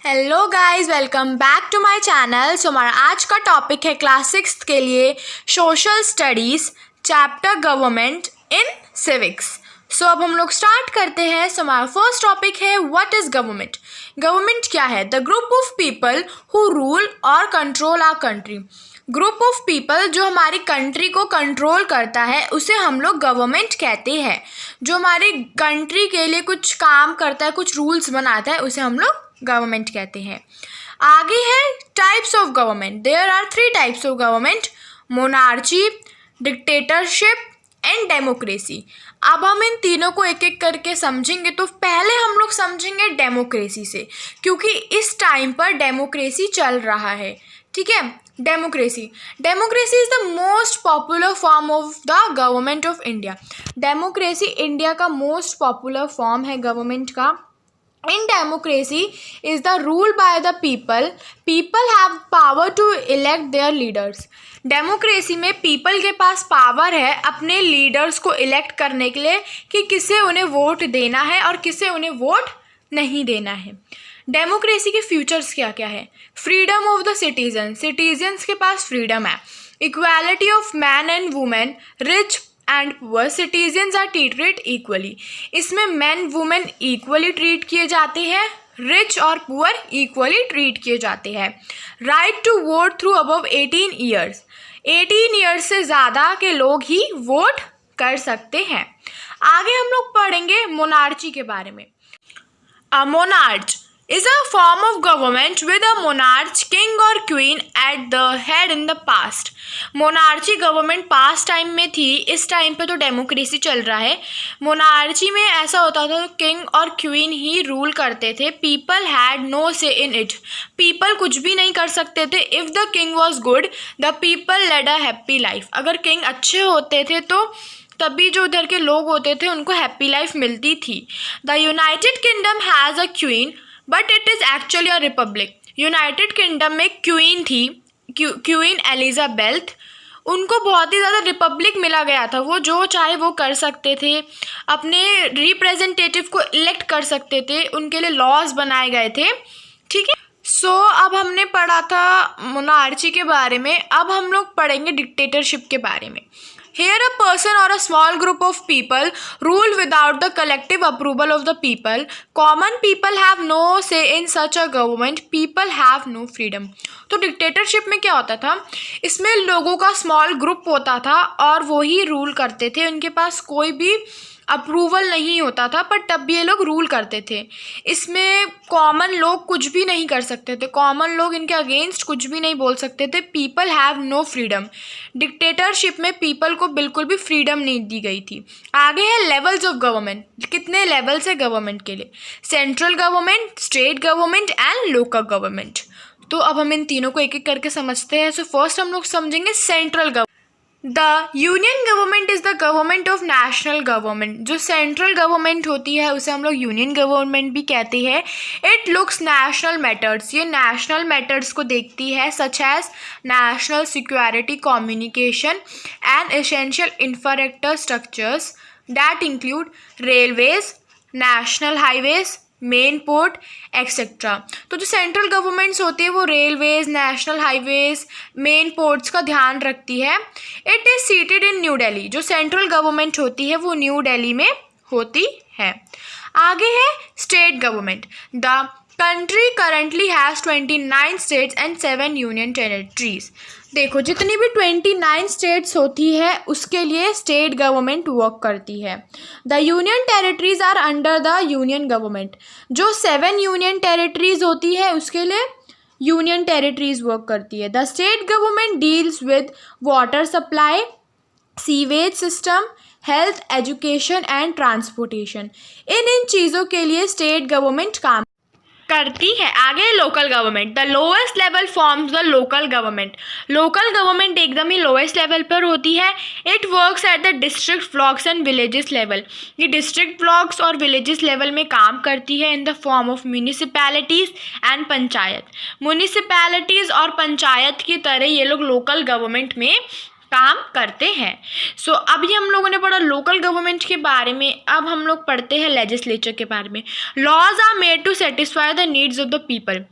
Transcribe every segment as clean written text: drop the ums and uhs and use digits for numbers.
Hello guys, welcome back to my channel. So हमारा आज का टॉपिक है क्लास 6 के लिए social studies chapter government in civics. So अब हम लोग स्टार्ट करते हैं। सो हमारा फर्स्ट टॉपिक है व्हाट इज़ गवर्नमेंट। गवर्नमेंट क्या है? The group of people who rule और control our country. Group of people जो हमारी कंट्री को कंट्रोल करता है उसे हम लोग गवर्नमेंट कहते हैं। जो हमारी कंट्री के लिए कुछ काम करता है, कुछ रूल्स बनाता है, उसे हम लोग गवर्नमेंट कहते हैं। आगे है types of government. There are 3 types of government: monarchy, dictatorship and democracy. अब हम इन तीनों को एक एक करके समझेंगे। तो पहले हम लोग समझेंगे डेमोक्रेसी से, क्योंकि इस टाइम पर डेमोक्रेसी चल रहा है। ठीक है, democracy is the most popular form of the government of India. Democracy India का मोस्ट पॉपुलर फॉर्म है गवर्नमेंट का। In democracy is the rule by the people. People have power to elect their leaders. Democracy में people के पास power है अपने leaders को elect करने के लिए कि किसे उन्हें वोट देना है और किसे उन्हें वोट नहीं देना है। डेमोक्रेसी के फ्यूचर्स क्या क्या है? फ्रीडम ऑफ द सिटीजन्स के पास फ्रीडम है। Equality of man and women, rich and poor citizens are treated equally. इसमें मैन वुमेन इक्वली ट्रीट किए जाते हैं, रिच और पुअर इक्वली ट्रीट किए जाते हैं। Right to vote through above 18 years. 18 years से ज़्यादा के लोग ही वोट कर सकते हैं। आगे हम लोग पढ़ेंगे मोनार्ची के बारे में। अ monarch is a form of government with a monarch, king or queen at the head in the past. Monarchy government past time में थी, इस टाइम पे तो डेमोक्रेसी चल रहा है। मोनार्ची में ऐसा होता था किंग और क्वीन ही रूल करते थे। पीपल हैड नो से इन इट। पीपल कुछ भी नहीं कर सकते थे। If the king was good the people led a happy life. अगर किंग अच्छे होते थे तो तभी जो उधर के लोग होते थे उनको हैप्पी लाइफ मिलती थी। The United kingdom has a queen but it is actually a republic. United kingdom में क्वीन थी, क्वीन एलिजाबेथ। उनको बहुत ही ज़्यादा रिपब्लिक मिला गया था। वो जो चाहे वो कर सकते थे, अपने रिप्रेजेंटेटिव को इलेक्ट कर सकते थे, उनके लिए लॉज बनाए गए थे। ठीक है। सो अब हमने पढ़ा था मोनार्ची के बारे में। अब हम लोग पढ़ेंगे डिक्टेटरशिप के बारे में। Here a person or a small group of people rule without the collective approval of the people. Common people have no say in such a government. People have no freedom. तो dictatorship में क्या होता था? इसमें लोगों का small group होता था और वो ही रूल करते थे। उनके पास कोई भी अप्रूवल नहीं होता था, पर तब भी ये लोग रूल करते थे। इसमें कॉमन लोग कुछ भी नहीं कर सकते थे। कॉमन लोग इनके अगेंस्ट कुछ भी नहीं बोल सकते थे। People have no freedom. Dictatorship में पीपल को बिल्कुल भी फ्रीडम नहीं दी गई थी। आगे है लेवल्स ऑफ गवर्नमेंट। कितने लेवल्स है गवर्नमेंट के लिए? Central government, state government and local government. तो अब हम इन तीनों को एक एक करके समझते हैं। सो फर्स्ट हम लोग समझेंगे central government. The union government is the government of national government. जो सेंट्रल गवर्नमेंट होती है उसे हम लोग यूनियन गवर्नमेंट भी कहते हैं। It looks national matters. ये नेशनल मैटर्स को देखती है, such as national security, communication and essential infrastructure structures that include railways, national highways, main port etcetera. तो जो सेंट्रल गवर्नमेंट्स होती है वो railways, national highways, main ports का ध्यान रखती है। It is seated in New Delhi. जो सेंट्रल गवर्नमेंट होती है वो न्यू दिल्ली में होती है। आगे है state government. The country currently has 29 states and 7 union territories. देखो, जितनी भी 29 स्टेट्स होती है उसके लिए स्टेट गवर्नमेंट वर्क करती है। The union territories are under the union government. जो 7 यूनियन टेरिटरीज होती है उसके लिए यूनियन टेरिटरीज वर्क करती है। The state government deals with water supply, sewage system, health, education and transportation. इन चीज़ों के लिए स्टेट गवर्नमेंट काम करती है। आगे local government. The lowest level forms the local government. Local government एकदम ही लोएस्ट लेवल पर होती है। It works at the district blocks and villages level. ये डिस्ट्रिक्ट ब्लॉक्स और विलेजेस लेवल में काम करती है in the form of municipalities and panchayat. Municipalities और पंचायत की तरह ये लोग लोकल गवर्नमेंट में काम करते हैं। सो अभी हम लोगों ने पढ़ा लोकल गवर्नमेंट के बारे में, अब हम लोग पढ़ते हैं लेजिस्लेचर के बारे में। Laws are made to satisfy the needs of the people.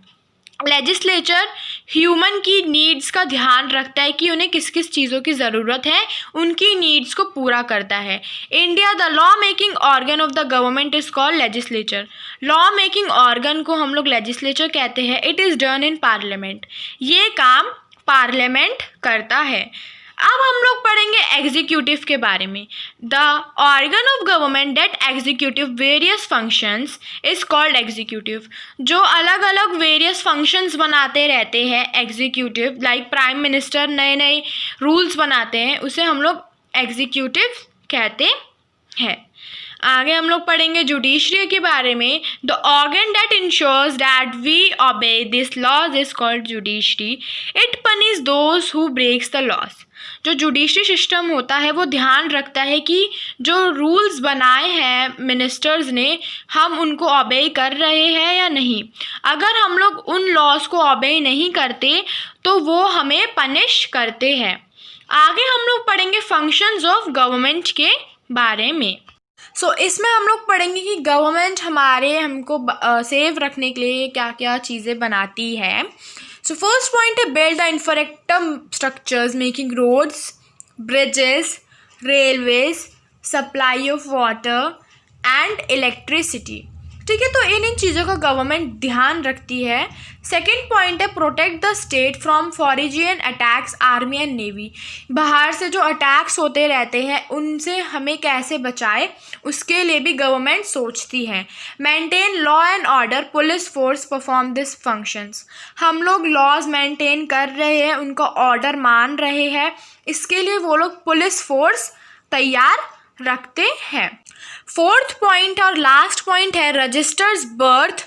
Legislature human की नीड्स का ध्यान रखता है कि उन्हें किस किस चीज़ों की ज़रूरत है, उनकी नीड्स को पूरा करता है। India the law making organ of the government is called legislature. Law making organ को हम लोग लेजिस्लेचर कहते हैं। It is done in parliament. ये काम पार्लियामेंट करता है। अब हम लोग पढ़ेंगे एग्जीक्यूटिव के बारे में। The organ of government that executive various functions is called executive. जो अलग अलग वेरियस फंक्शंस बनाते रहते हैं एग्जीक्यूटिव, लाइक प्राइम मिनिस्टर नए नए रूल्स बनाते हैं, उसे हम लोग एग्जीक्यूटिव कहते हैं। आगे हम लोग पढ़ेंगे जुडिशरी के बारे में। The organ that insures that we obey this laws is called judiciary. It punish those who breaks the laws. जो जुडिशरी सिस्टम होता है वो ध्यान रखता है कि जो रूल्स बनाए हैं मिनिस्टर्स ने, हम उनको ओबे कर रहे हैं या नहीं। अगर हम लोग उन लॉज को ओबे नहीं करते तो वो हमें पनिश करते हैं। आगे हम लोग पढ़ेंगे फंक्शंस ऑफ गवर्नमेंट के बारे में। इसमें हम लोग पढ़ेंगे कि गवर्नमेंट हमको सेफ रखने के लिए क्या क्या चीज़ें बनाती है। फर्स्ट पॉइंट है build the infrastructures making roads, bridges, railways, supply of water and electricity. ठीक है, तो इन चीज़ों का गवर्नमेंट ध्यान रखती है। सेकेंड पॉइंट है protect the state from foreign attacks, army and navy. बाहर से जो अटैक्स होते रहते हैं उनसे हमें कैसे बचाए, उसके लिए भी गवर्नमेंट सोचती है। Maintain law and order, police force perform this functions. हम लोग लॉज मेंटेन कर रहे हैं, उनका ऑर्डर मान रहे हैं, इसके लिए वो लोग पुलिस फोर्स तैयार रखते हैं। फोर्थ पॉइंट और लास्ट पॉइंट है registers birth,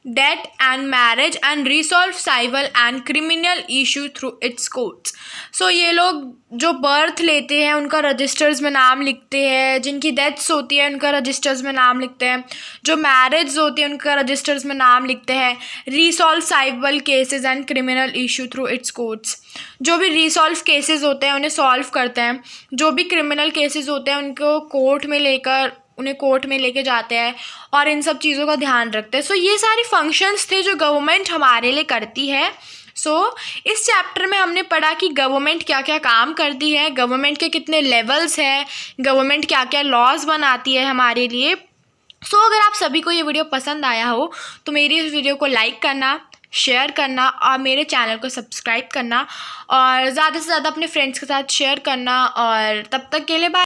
death and marriage and resolve civil and criminal issue through its courts. ये लोग जो बर्थ लेते हैं उनका रजिस्टर्स में नाम लिखते हैं, जिनकी डेथ्स होती है उनका रजिस्टर्स में नाम लिखते हैं, जो मैरिज होती है उनका रजिस्टर्स में नाम लिखते हैं। Resolve civil cases and criminal issue through its courts. जो भी रिसॉल्व केसेस होते हैं उन्हें सॉल्व करते हैं, जो भी क्रिमिनल केसेस होते हैं उनको उन्हें कोर्ट में लेके जाते हैं और इन सब चीज़ों का ध्यान रखते हैं। ये सारी फंक्शंस थे जो गवर्नमेंट हमारे लिए करती है। इस चैप्टर में हमने पढ़ा कि गवर्नमेंट क्या क्या काम करती है, गवर्नमेंट के कितने लेवल्स हैं, गवर्नमेंट क्या क्या लॉज बनाती है हमारे लिए। अगर आप सभी को ये वीडियो पसंद आया हो तो मेरी इस वीडियो को लाइक करना, शेयर करना और मेरे चैनल को सब्सक्राइब करना और ज़्यादा से ज़्यादा अपने फ्रेंड्स के साथ शेयर करना। और तब तक के लिए बाय।